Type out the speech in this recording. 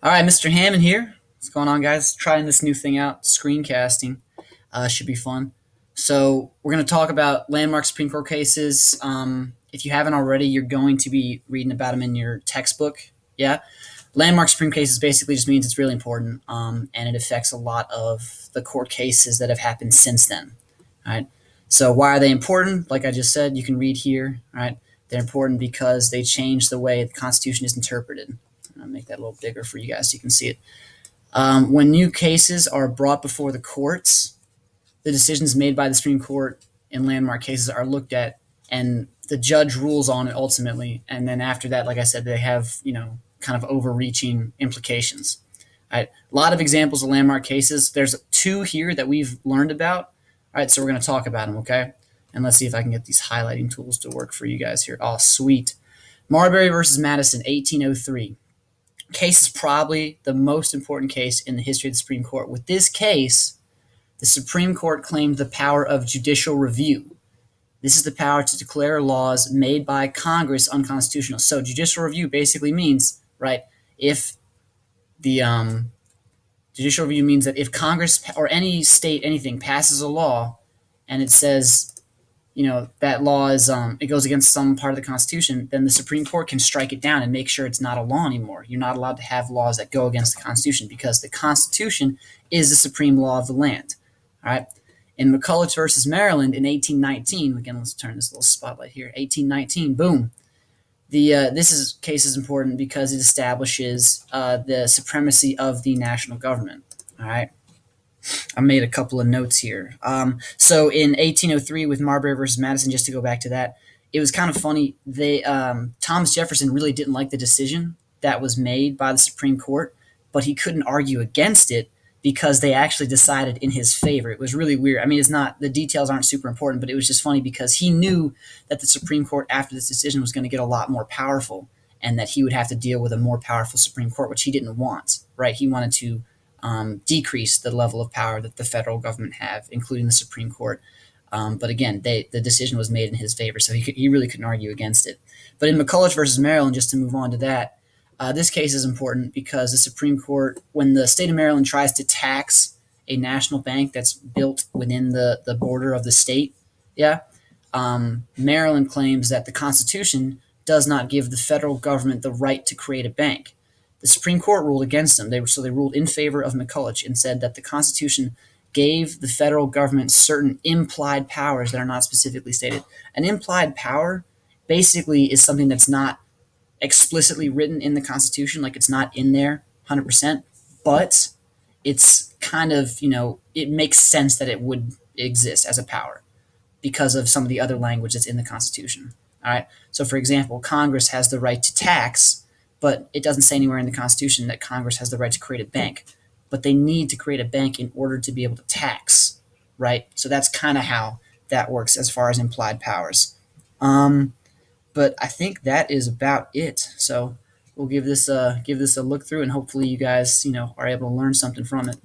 All right, Mr. Hammond here. What's going on, guys? Trying this new thing out, screencasting. Should be fun. So we're going to talk about landmark Supreme Court cases. If you haven't already, you're going to be reading about them in your textbook. Yeah, landmark Supreme cases basically just means it's really important, and it affects a lot of the court cases that have happened since then. All right. So why are they important? Like I just said, you can read here. All right. They're important because they change the way the Constitution is interpreted. I'll make that a little bigger for you guys so you can see it. When new cases are brought before the courts, the decisions made by the Supreme Court in landmark cases are looked at, and the judge rules on it ultimately. And then after that, like I said, they have kind of overreaching implications. All right, a lot of examples of landmark cases. There's two here that we've learned about. All right, so we're going to talk about them, okay? And let's see if I can get these highlighting tools to work for you guys here. Oh, sweet. Marbury versus Madison, 1803. Case is probably the most important case in the history of the Supreme Court. With this case, the Supreme Court claimed the power of judicial review. This is the power to declare laws made by Congress unconstitutional. So judicial review basically means, right, if the judicial review means that if Congress or any state, anything, passes a law and it says that law is it goes against some part of the Constitution, then the Supreme Court can strike it down and make sure it's not a law anymore. You're not allowed to have laws that go against the Constitution because the Constitution is the supreme law of the land. All right. In McCulloch versus Maryland in 1819, again, let's turn this little spotlight here. 1819, boom. This case is important because it establishes the supremacy of the national government. All right. I made a couple of notes here. So in 1803 with Marbury versus Madison, just to go back to that, it was kind of funny. Thomas Jefferson really didn't like the decision that was made by the Supreme Court, but he couldn't argue against it because they actually decided in his favor. It was really weird. I mean, it's not the details aren't super important, but it was just funny because he knew that the Supreme Court after this decision was going to get a lot more powerful, and that he would have to deal with a more powerful Supreme Court, which he didn't want. Right? He wanted to decrease the level of power that the federal government have, including the Supreme Court. But again, the decision was made in his favor, so he really couldn't argue against it. But in McCulloch versus Maryland, just to move on to that, this case is important because the Supreme Court, when the state of Maryland tries to tax a national bank that's built within the border of the state, yeah, Maryland claims that the Constitution does not give the federal government the right to create a bank. The Supreme Court ruled against them. They ruled in favor of McCulloch and said that the Constitution gave the federal government certain implied powers that are not specifically stated. An implied power basically is something that's not explicitly written in the Constitution, like it's not in there 100%, but it's kind of, it makes sense that it would exist as a power because of some of the other language that's in the Constitution. All right. So, for example, Congress has the right to tax, but it doesn't say anywhere in the Constitution that Congress has the right to create a bank. But they need to create a bank in order to be able to tax, right? So that's kind of how that works as far as implied powers. But I think that is about it. So we'll give this a look through, and hopefully you guys are able to learn something from it.